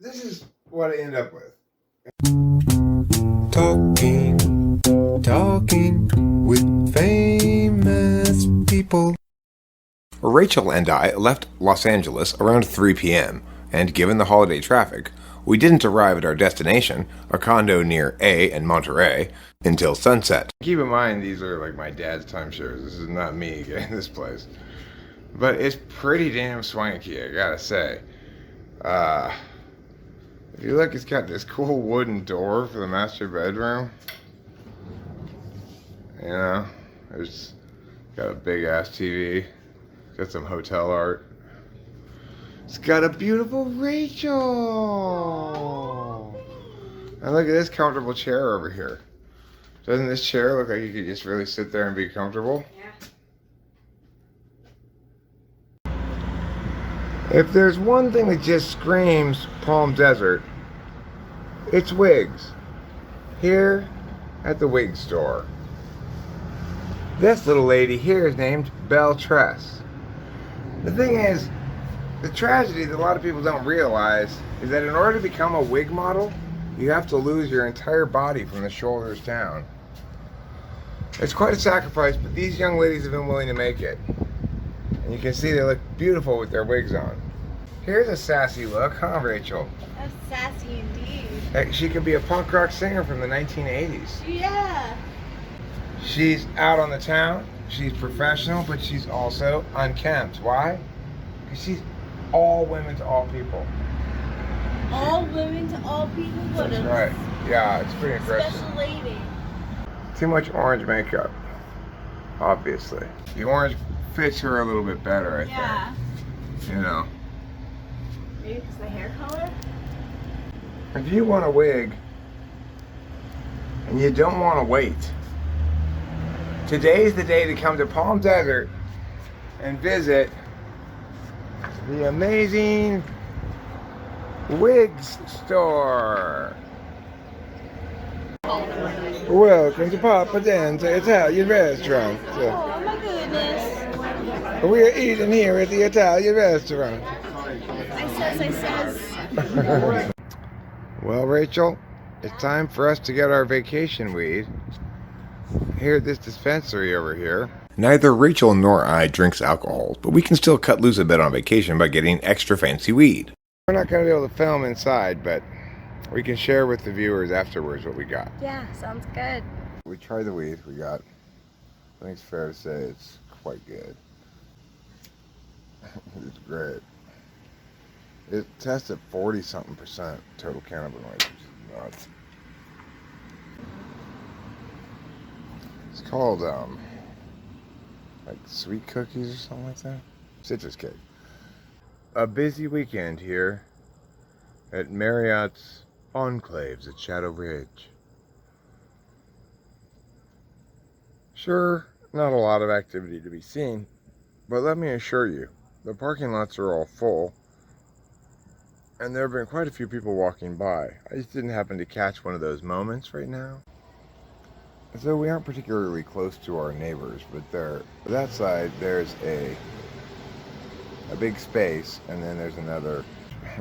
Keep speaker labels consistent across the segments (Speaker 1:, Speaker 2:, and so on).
Speaker 1: this is what I end up with.
Speaker 2: Talking with famous people. Rachel and I left Los Angeles around 3 p.m., and given the holiday traffic, we didn't arrive at our destination, a condo near A and Monterey, until sunset.
Speaker 1: Keep in mind, these are like my dad's timeshares. This is not me getting this place. But it's pretty damn swanky, I gotta say. If you look, it's got this cool wooden door for the master bedroom. You know, it's got a big ass TV. Got some hotel art. It's got a beautiful Rachel. And look at this comfortable chair over here. Doesn't this chair look like you could just really sit there and be comfortable? Yeah. If there's one thing that just screams Palm Desert, it's Wigs. Here at the Wigs Store. This little lady here is named Belle Tress. The thing is, the tragedy that a lot of people don't realize is that in order to become a wig model, you have to lose your entire body from the shoulders down. It's quite a sacrifice, but these young ladies have been willing to make it. And you can see they look beautiful with their wigs on. Here's a sassy look, huh, Rachel?
Speaker 3: That's sassy indeed.
Speaker 1: Hey, she could be a punk rock singer from the 1980s.
Speaker 3: Yeah.
Speaker 1: She's out on the town. She's professional, but she's also unkempt. Why? Because she's all women to all people.
Speaker 3: All women to all people. What
Speaker 1: That's
Speaker 3: a
Speaker 1: right. Yeah, it's pretty impressive.
Speaker 3: special lady.
Speaker 1: Too much orange makeup, obviously. The orange fits her a little bit better, I think. You know.
Speaker 3: Maybe because the hair color?
Speaker 1: If you want a wig and you don't want to wait, today's the day to come to Palm Desert and visit the amazing Wigs Store. Welcome to Papa Dan's Italian restaurant.
Speaker 3: Oh my goodness.
Speaker 1: We're eating here at the Italian restaurant.
Speaker 3: I says.
Speaker 1: Well, Rachel, it's time for us to get our vacation weed here at this dispensary over here.
Speaker 2: Neither Rachel nor I drinks alcohol, but we can still cut loose a bit on vacation by getting extra fancy weed.
Speaker 1: We're not going to be able to film inside, but we can share with the viewers afterwards what we got.
Speaker 3: Yeah, sounds good.
Speaker 1: We tried the weed we got. I think it's fair to say it's quite good. It's great. It tested 40-something% total cannabinoids, which is nuts. It's called, like sweet cookies or something like that. Citrus cake. A busy weekend here at Marriot's Enclaves at Shadow Ridge. Sure, not a lot of activity to be seen, but let me assure you, the parking lots are all full, and there have been quite a few people walking by. I just didn't happen to catch one of those moments right now. So we aren't particularly close to our neighbors, but there, that side, there's a big space, and then there's another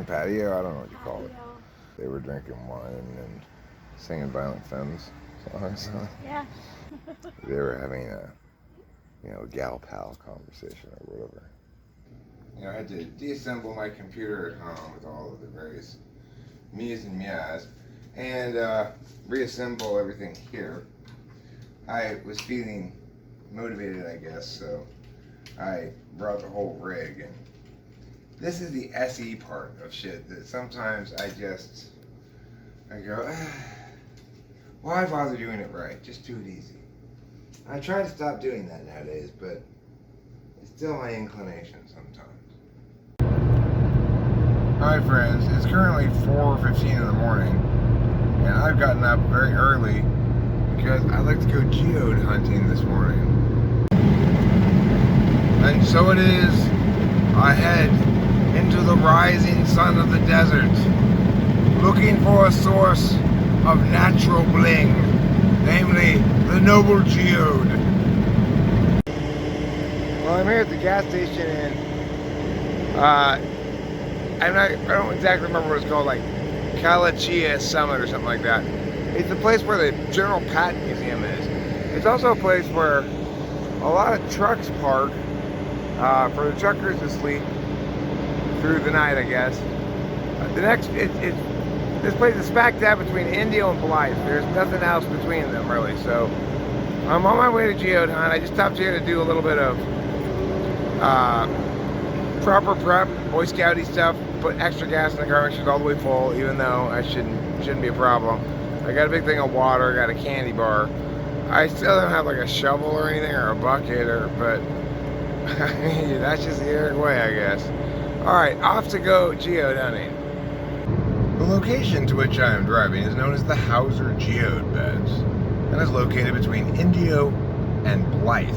Speaker 1: patio, I don't know what you call it. They were drinking wine and singing Violent Femmes songs.
Speaker 3: Yeah.
Speaker 1: They were having a, gal pal conversation or whatever. I had to deassemble my computer at home with all of the various me's and me's and reassemble everything here. I was feeling motivated, I guess, so I brought the whole rig, and this is the SE part of shit that sometimes I go, why bother doing it right? Just do it easy. I try to stop doing that nowadays, but it's still my inclination sometimes. Hi friends, it's currently 4:15 in the morning, and I've gotten up very early because I like to go geode hunting this morning. And so it is, I head into the rising sun of the desert, looking for a source of natural bling, namely the noble geode. Well, I'm here at the gas station, and
Speaker 2: I don't exactly remember what it's called, like Kalachia Summit or something like that. It's the place where the General Patton Museum is. It's also a place where a lot of trucks park for the truckers to sleep through the night, I guess. This place is smack dab between Indio and Blythe. There's nothing else between them, really. So I'm on my way to Geode hunt. I just stopped here to do a little bit of proper prep, Boy Scouty stuff. Put extra gas in the car, make sure it's all the way full, even though I shouldn't be a problem. I got a big thing of water, got a candy bar. I still don't have like a shovel or anything, or a bucket, but that's just the Eric way, I guess. Alright, off to go geode hunting. The location to which I am driving is known as the Hauser Geode Beds, and is located between Indio and Blythe.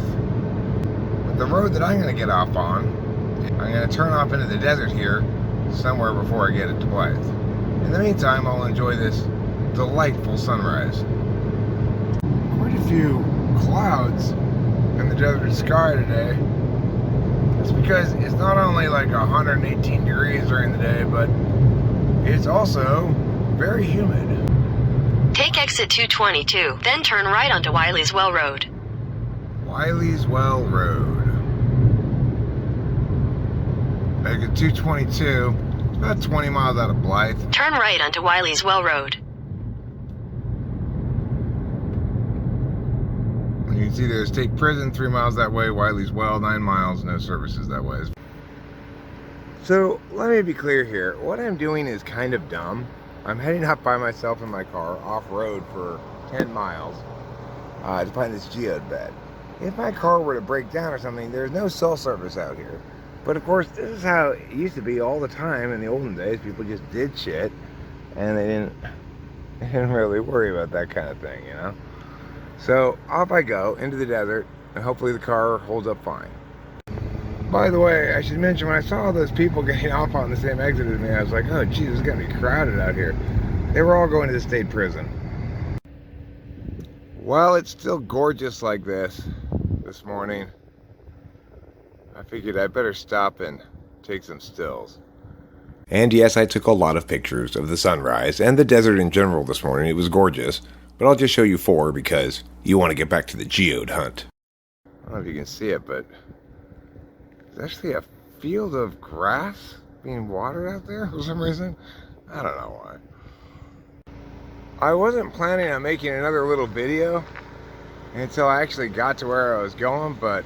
Speaker 2: But the road that I'm going to get off on, I'm going to turn off into the desert here, somewhere before I get it to Blythe. In the meantime, I'll enjoy this delightful sunrise. Quite a few clouds in the desert sky today. That's because it's not only like 118 degrees during the day, but it's also very humid.
Speaker 4: Take exit 222, then turn right onto Wiley's Well Road.
Speaker 2: Wiley's Well Road. Exit 222, about 20 miles out of Blythe.
Speaker 4: Turn right onto Wiley's Well Road.
Speaker 2: You can see there's State Prison 3 miles that way, Wiley's Well 9 miles, no services that way. So let me be clear here. What I'm doing is kind of dumb. I'm heading up by myself in my car off-road for 10 miles to find this geode bed. If my car were to break down or something, there's no cell service out here. But of course, this is how it used to be all the time in the olden days. People just did shit, and they didn't really worry about that kind of thing, you know? So off I go into the desert, and hopefully the car holds up fine. By the way, I should mention, when I saw all those people getting off on the same exit as me, I was like, oh geez, it's gonna be crowded out here. They were all going to the state prison. Well, it's still gorgeous like this morning. I figured I'd better stop and take some stills. And yes, I took a lot of pictures of the sunrise and the desert in general this morning. It was gorgeous, but I'll just show you 4 because you want to get back to the geode hunt. I don't know if you can see it, but there's actually a field of grass being watered out there for some reason. I don't know why. I wasn't planning on making another little video until I actually got to where I was going, but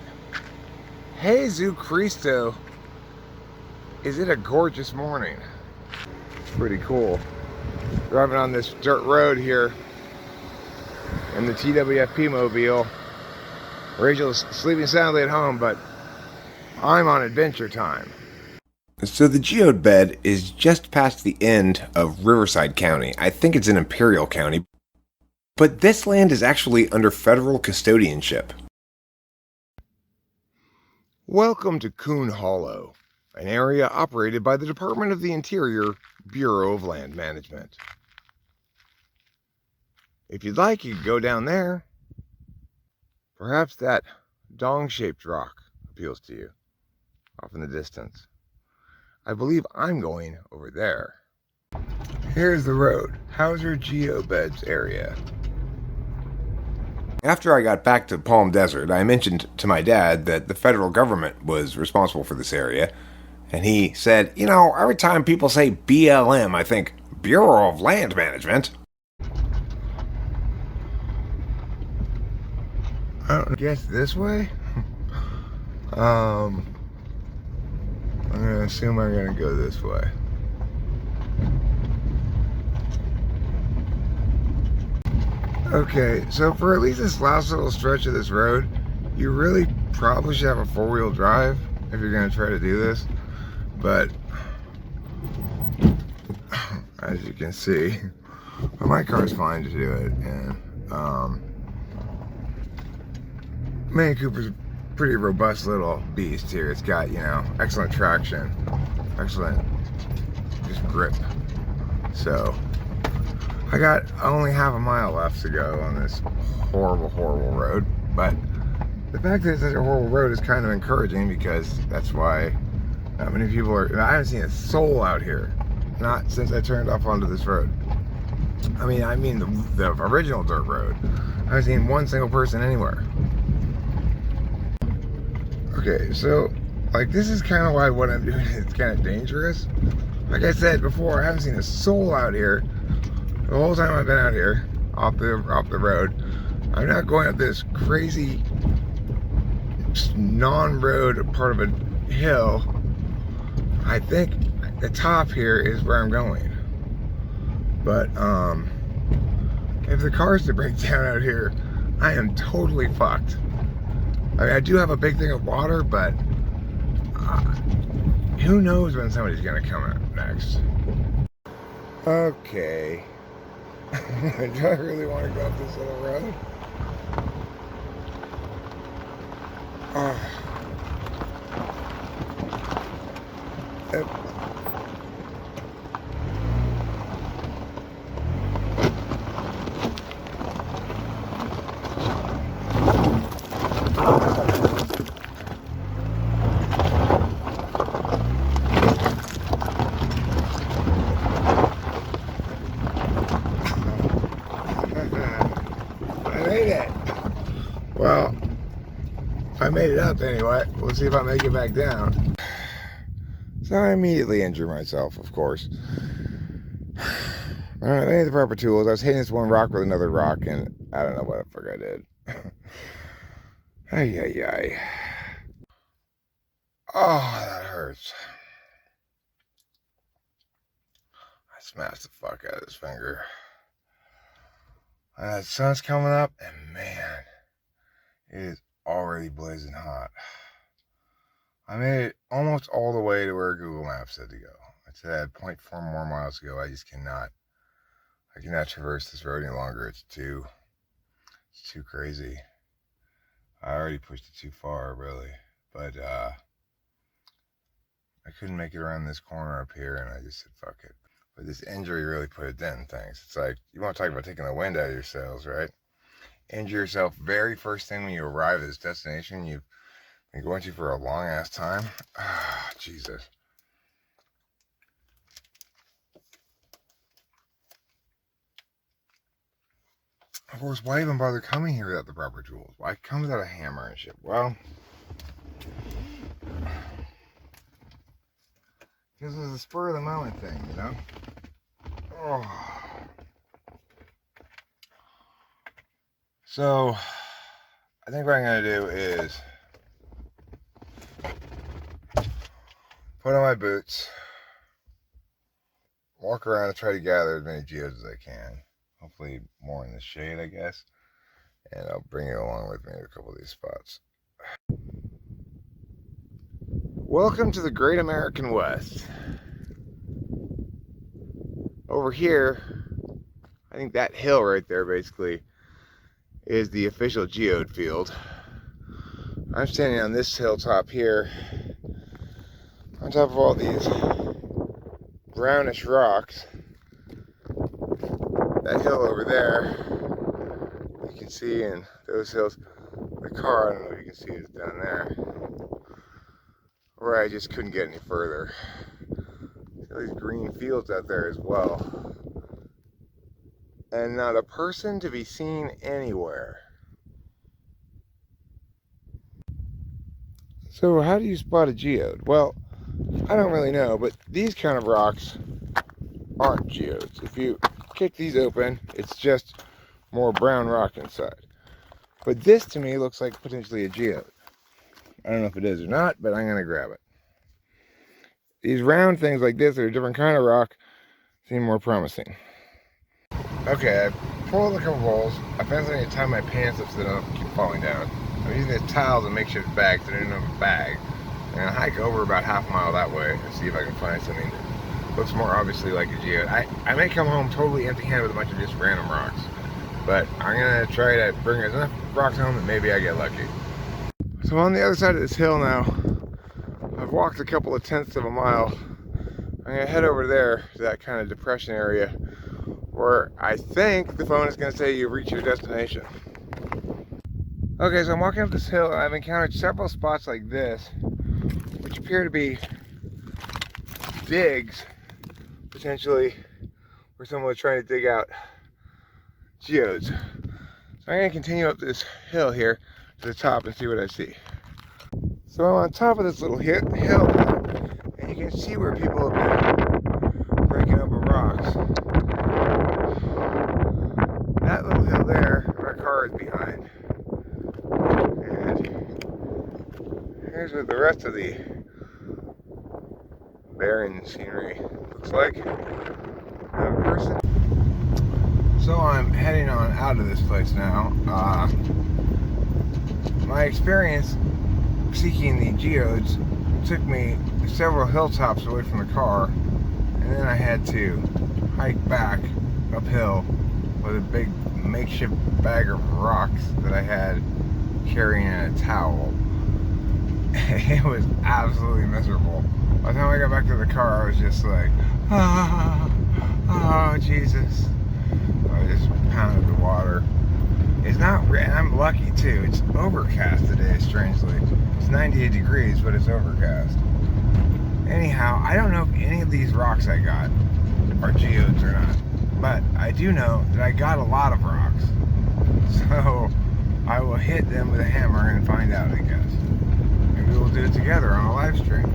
Speaker 2: Jesus Cristo, is it a gorgeous morning. It's pretty cool. Driving on this dirt road here in the TWFP mobile. Rachel's sleeping soundly at home, but I'm on adventure time. So the geode bed is just past the end of Riverside County. I think it's in Imperial County. But this land is actually under federal custodianship. Welcome to Coon Hollow, an area operated by the Department of the Interior, Bureau of Land Management. If you'd like, you could go down there. Perhaps that dong-shaped rock appeals to you, off in the distance. I believe I'm going over there. Here's the road, Hauser Geobeds area. After I got back to Palm Desert, I mentioned to my dad that the federal government was responsible for this area, and he said, you know, every time people say BLM, I think Bureau of Land Management. I don't guess this way? I'm gonna assume I'm gonna go this way. Okay, so for at least this last little stretch of this road, you really probably should have a 4-wheel drive if you're gonna try to do this. But as you can see, my car's fine to do it, and Mini Cooper's a pretty robust little beast here. It's got, you know, excellent traction, excellent just grip. So I only half a mile left to go on this horrible road, but the fact that it's such a horrible road is kind of encouraging, because that's why
Speaker 1: Not many people are, I haven't seen a soul out here. Not since I turned off onto this road. I mean the original dirt road. I haven't seen one single person anywhere. Okay, so like this is kind of why what I'm doing is kind of dangerous. Like I said before, I haven't seen a soul out here the whole time I've been out here off the road. I'm not going up this crazy non-road part of a hill. I think the top here is where I'm going. But if the cars to break down out here, I am totally fucked. I mean, I do have a big thing of water, but who knows when somebody's gonna come out next. Okay. Do I really want to go up this little road? Oh. Well, I made it up anyway. We'll see if I make it back down. So I immediately injure myself, of course. I don't have any of the proper tools. I was hitting this one rock with another rock, and I don't know what the fuck I did. Ay, ay, ay. Oh, that hurts. I smashed the fuck out of this finger. The sun's coming up, and man, it is already blazing hot. I made it almost all the way to where Google Maps said to go. It said I had 0.4 more miles to go. I just cannot. I cannot traverse this road any longer. It's too crazy. I already pushed it too far, really. But I couldn't make it around this corner up here, and I just said, fuck it. But this injury really put a dent in things. It's like, you want to talk about taking the wind out of your sails, right? Injure yourself very first thing when you arrive at this destination you've been going to for a long ass time. Ah, Jesus. Of course, why even bother coming here without the proper tools? Why come without a hammer and shit? Well, because it was a spur of the moment thing, you know? Oh. So, I think what I'm going to do is put on my boots, walk around and try to gather as many geodes as I can. Hopefully more in the shade, I guess. And I'll bring it along with me to a couple of these spots. Welcome to the Great American West. Over here, I think that hill right there basically is the official geode field. I'm standing on this hilltop here, on top of all these brownish rocks. That hill over there, you can see in those hills, the car, I don't know if you can see it, is down there, where I just couldn't get any further. These green fields out there as well. And not a person to be seen anywhere. So how do you spot a geode? Well, I don't really know, but these kind of rocks aren't geodes. If you kick these open, it's just more brown rock inside. But this to me looks like potentially a geode. I don't know if it is or not, but I'm gonna grab it. These round things like this are a different kind of rock, seem more promising. Okay, I pulled a couple holes. I found something to tie my pants up so they don't keep falling down. I'm using this towel as a makeshift bag so I didn't have a bag. I'm gonna hike over about half a mile that way and see if I can find something that looks more obviously like a geode. I may come home totally empty-handed with a bunch of just random rocks, but I'm gonna try to bring enough rocks home that maybe I get lucky. So on the other side of this hill now, I've walked a couple of tenths of a mile. I'm gonna head over there to that kind of depression area where I think the phone is gonna say you've reached your destination. Okay, so I'm walking up this hill and I've encountered several spots like this, which appear to be digs, potentially, where someone was trying to dig out geodes. So I'm going to continue up this hill here to the top and see what I see. So I'm on top of this little hill, and you can see where people have been breaking up with rocks. That little hill there, my car is behind. And here's what the rest of the barren scenery looks like. Another person. So I'm heading on out of this place now. My experience seeking the geodes took me several hilltops away from the car, and then I had to hike back uphill with a big makeshift bag of rocks that I had carrying in a towel. It was absolutely miserable. By the time I got back to the car, I was just like, oh Jesus. I just pounded the water. It's not, I'm lucky too. It's overcast today, strangely. It's 98 degrees, but it's overcast. Anyhow, I don't know if any of these rocks I got are geodes or not. But I do know that I got a lot of rocks. So I will hit them with a hammer and find out, I guess. Maybe we'll do it together on a live stream.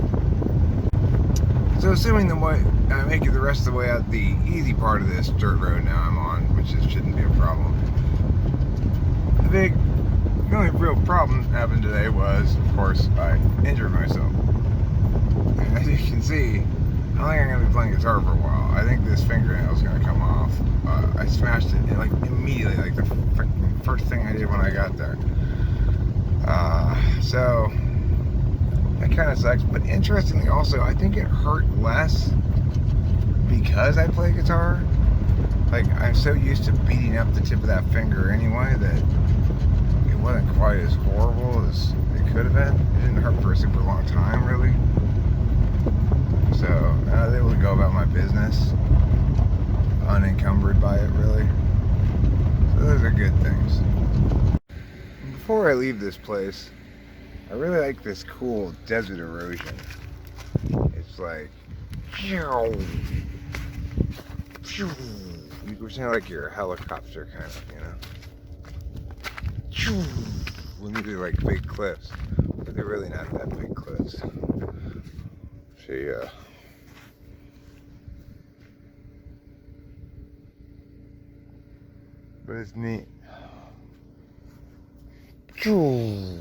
Speaker 1: So assuming I make it the rest of the way out the easy part of this dirt road now I'm on, which shouldn't be a problem. The only real problem happened today was, of course, I injured myself. And as you can see, I don't think I'm going to be playing guitar for a while. I think this fingernail is going to come off. I smashed it like immediately, like the first thing I did when I got there. So that kind of sucks. But interestingly, also, I think it hurt less because I play guitar. Like, I'm so used to beating up the tip of that finger anyway that it wasn't quite as horrible as it could have been. It didn't hurt for a super long time, really. So I was able to go about my business unencumbered by it, really. So those are good things. Before I leave this place, I really like this cool desert erosion. It's like, you sound like you're a helicopter kind of, you know. When these are like big cliffs, but they're really not that big cliffs. See, but it's neat. Pew!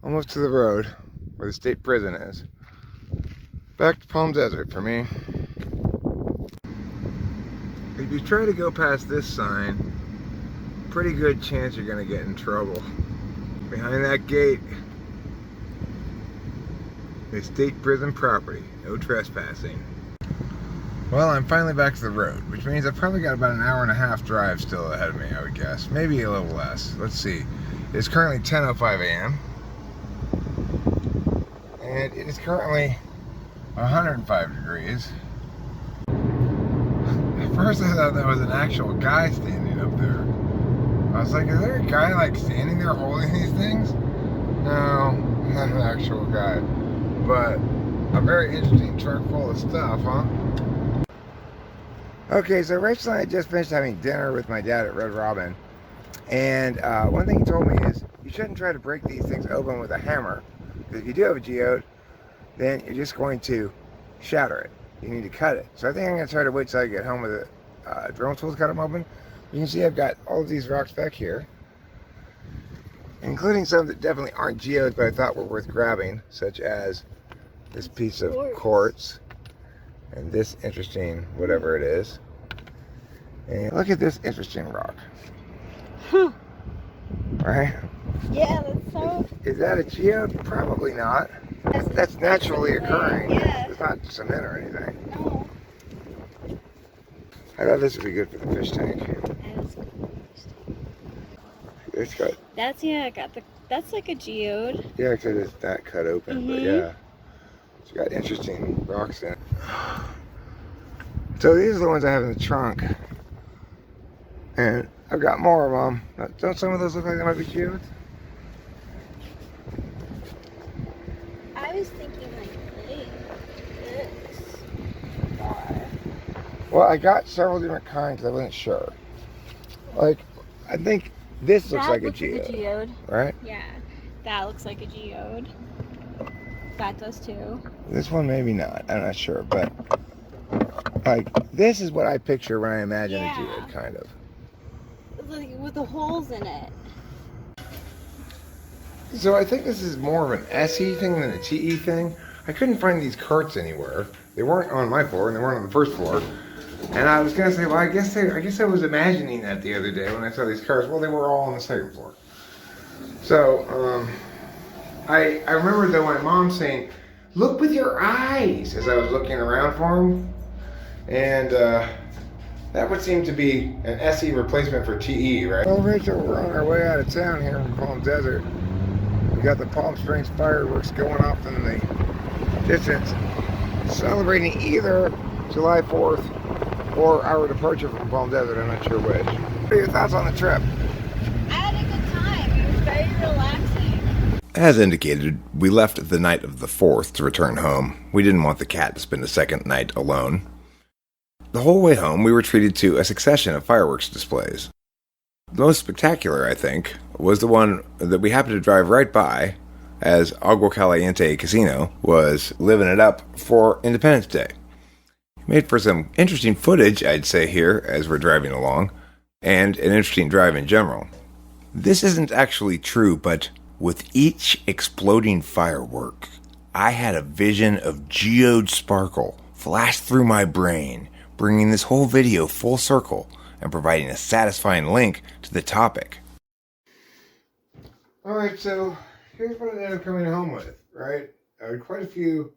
Speaker 1: Almost to the road where the state prison is. Back to Palm Desert for me. If you try to go past this sign, pretty good chance you're gonna get in trouble. Behind that gate is state prison property, no trespassing. Well, I'm finally back to the road, which means I've probably got about an hour and a half drive still ahead of me, I would guess. Maybe a little less. Let's see. It's currently 10:05 a.m. and it is currently 105 degrees. At first I thought that was an actual guy standing up there. I was like, is there a guy like standing there holding these things? No, not an actual guy. But a very interesting truck full of stuff, huh? Okay, so Rachel and I just finished having dinner with my dad at Red Robin. And one thing he told me is, you shouldn't try to break these things open with a hammer. Because if you do have a geode, then you're just going to shatter it. You need to cut it. So I think I'm going to try to wait till I get home with a drone tool to cut them open. You can see I've got all of these rocks back here, including some that definitely aren't geodes, but I thought were worth grabbing, such as this piece of quartz and this interesting whatever it is. And look at this interesting rock. Right?
Speaker 3: Yeah, that's so...
Speaker 1: Is that a geode? Probably not. That's naturally occurring.
Speaker 3: Yeah.
Speaker 1: It's not cement or anything.
Speaker 3: No.
Speaker 1: I thought this would be good for the fish tank. It's good.
Speaker 3: That's, yeah, got That's like a geode.
Speaker 1: Yeah, because it's that cut open, but yeah. It's got interesting rocks in it. So these are the ones I have in the trunk. And I've got more of them. Don't some of those look like they might be geodes?
Speaker 3: I was thinking like this.
Speaker 1: Well, I got several different kinds. I wasn't sure. Like, I think this looks like a geode. Right?
Speaker 3: Yeah, that looks like a geode. That does too.
Speaker 1: This one maybe not. I'm not sure, but like this is what I picture when I imagine a geode, kind of.
Speaker 3: Like with the holes in it.
Speaker 1: So I think this is more of an SE thing than a TE thing. I couldn't find these carts anywhere. They weren't on my floor, and they weren't on the first floor. And I was gonna say, well, I guess I was imagining that the other day when I saw these carts. Well, they were all on the second floor. So I remember though my mom saying, "Look with your eyes," as I was looking around for them, and that would seem to be an SE replacement for TE, right? Well, Rachel, we're on our way out of town here in Palm Desert. We got the Palm Springs fireworks going off in the distance, celebrating either July 4th or our departure from Palm Desert. I'm not sure which. What are your thoughts on the trip?
Speaker 3: I had a good time. It was very relaxing.
Speaker 2: As indicated, we left the night of the 4th to return home. We didn't want the cat to spend a second night alone. The whole way home, we were treated to a succession of fireworks displays. The most spectacular, I think, was the one that we happened to drive right by as Agua Caliente Casino was living it up for Independence Day. Made for some interesting footage, I'd say, here as we're driving along, and an interesting drive in general. This isn't actually true, but with each exploding firework, I had a vision of geode sparkle flash through my brain, bringing this whole video full circle and providing a satisfying link to the topic.
Speaker 1: Alright, so here's what I ended up coming home with, right? Quite a few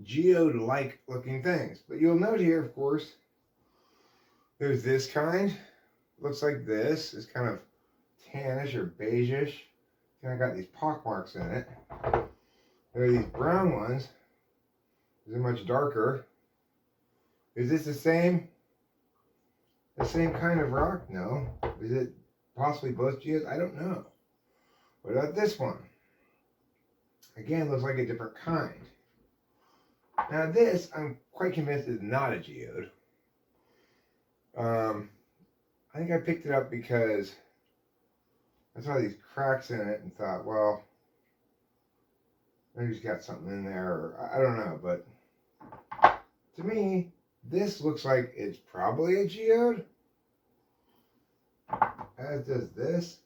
Speaker 1: geode-like looking things. But you'll note here, of course, there's this kind. Looks like this. It's kind of tannish or beigeish. Kind of got these pock marks in it. There are these brown ones. These are much darker. Is this the same kind of rock? No. Is it possibly both geodes? I don't know. What about this one? Again, looks like a different kind. Now this, I'm quite convinced is not a geode. I think I picked it up because I saw these cracks in it and thought, well, maybe it's got something in there, or I don't know, but to me, this looks like it's probably a geode, as does this,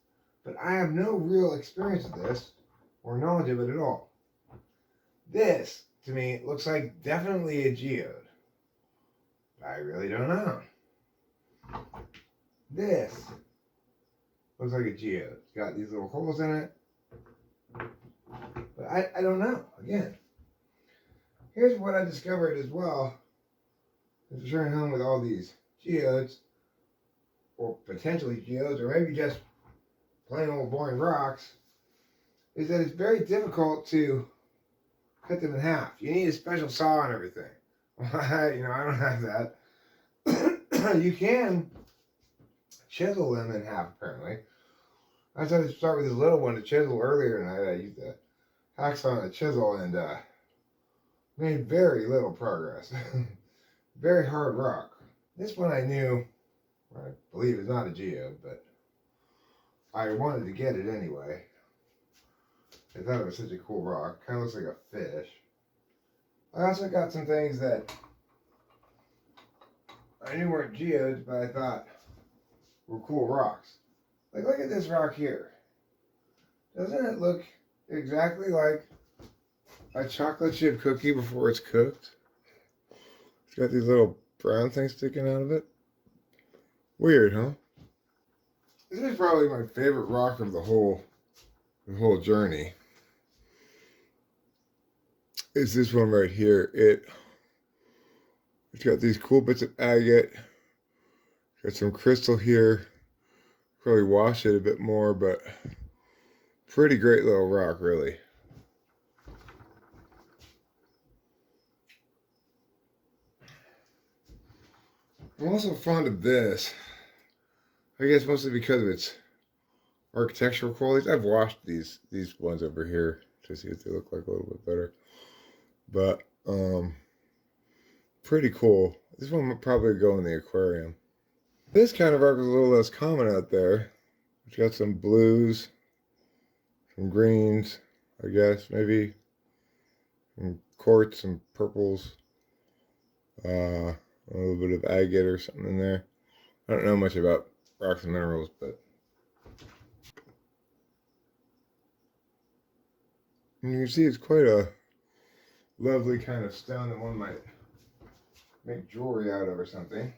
Speaker 1: but I have no real experience with this or knowledge of it at all. This, to me, looks like definitely a geode. I really don't know. This looks like a geode. It's got these little holes in it, but I don't know. Again, here's what I discovered as well. Returning home with all these geodes, or potentially geodes, or maybe just plain old boring rocks, is that it's very difficult to cut them in half. You need a special saw and everything. I don't have that. You can chisel them in half, apparently. I decided to start with this little one to chisel earlier tonight. I used a hacksaw and a chisel and made very little progress. Very hard rock. This one I knew, I believe is not a geode, but I wanted to get it anyway. I thought it was such a cool rock. Kind of looks like a fish. I also got some things that I knew weren't geodes, but I thought were cool rocks. Like, look at this rock here. Doesn't it look exactly like a chocolate chip cookie before it's cooked? It's got these little brown things sticking out of it. Weird, huh? This is probably my favorite rock of the whole journey. It's this one right here. It's got these cool bits of agate. Got some crystal here. Probably wash it a bit more, but Pretty great little rock, really. I'm also fond of this. I guess mostly because of its architectural qualities. I've washed these ones over here to see if they look like a little bit better. But pretty cool. This one would probably go in the aquarium. This kind of rock is a little less common out there. It's got some blues, some greens, I guess, maybe some quartz, some purples, a little bit of agate or something in there. I don't know much about rocks and minerals, but you can see it's quite a lovely kind of stone that one might make jewelry out of or something.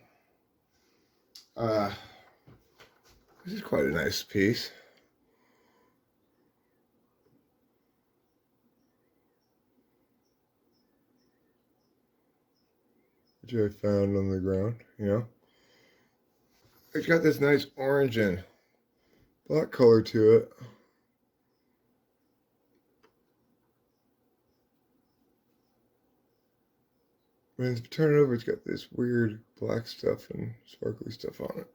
Speaker 1: This is quite a nice piece. Which I found on the ground, you know. It's got this nice orange and black color to it. When it's turned over, it's got this weird black stuff and sparkly stuff on it.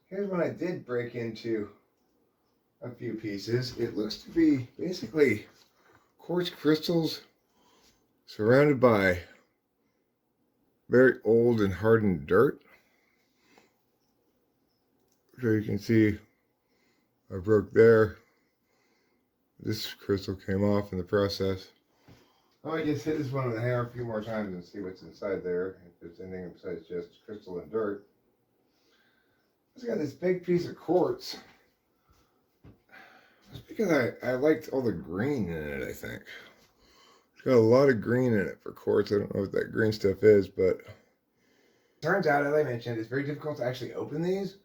Speaker 1: Here's one I did break into a few pieces. It looks to be basically quartz crystals surrounded by very old and hardened dirt. So you can see I broke there. This crystal came off in the process. I might just hit this one with a hammer a few more times and see what's inside there. If there's anything besides just crystal and dirt. It's got this big piece of quartz. It's because I liked all the green in it, I think. It's got a lot of green in it for quartz. I don't know what that green stuff is, but turns out, as I mentioned, it's very difficult to actually open these.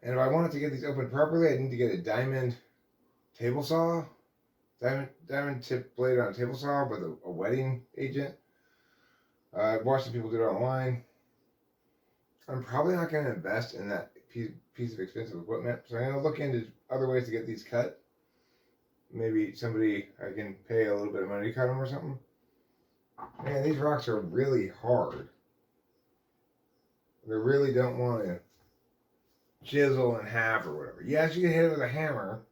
Speaker 1: And if I wanted to get these opened properly, I need to get a diamond table saw. Diamond tip blade on a table saw with a wetting agent. I've watched some people do it online. I'm probably not going to invest in that piece of expensive equipment, so I'm going to look into other ways to get these cut. Maybe somebody I can pay a little bit of money to cut them or something. Man, these rocks are really hard. They really don't want to chisel in half or whatever. Yes, you can hit it with a hammer.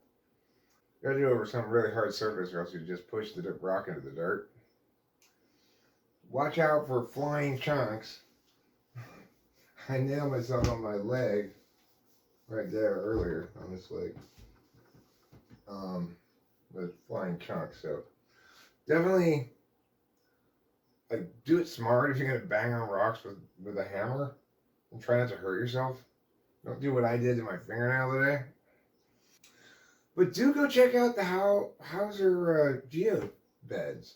Speaker 1: You gotta do it over some really hard surface or else you just push the rock into the dirt. Watch out for flying chunks. I nailed myself on my leg right there earlier on this leg with flying chunks. So definitely like do it smart if you're gonna bang on rocks with a hammer and try not to hurt yourself. Don't do what I did to my fingernail today. But do go check out the Hauser Geode beds.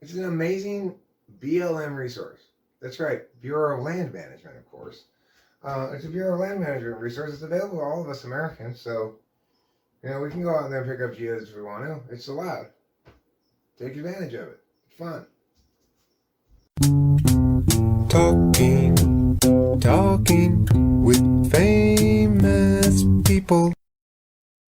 Speaker 1: It's an amazing BLM resource. That's right, Bureau of Land Management, of course. It's a Bureau of Land Management resource. It's available to all of us Americans, so you know we can go out there and pick up geodes if we want to. It's allowed. Take advantage of it. It's fun.
Speaker 2: Talking with famous people.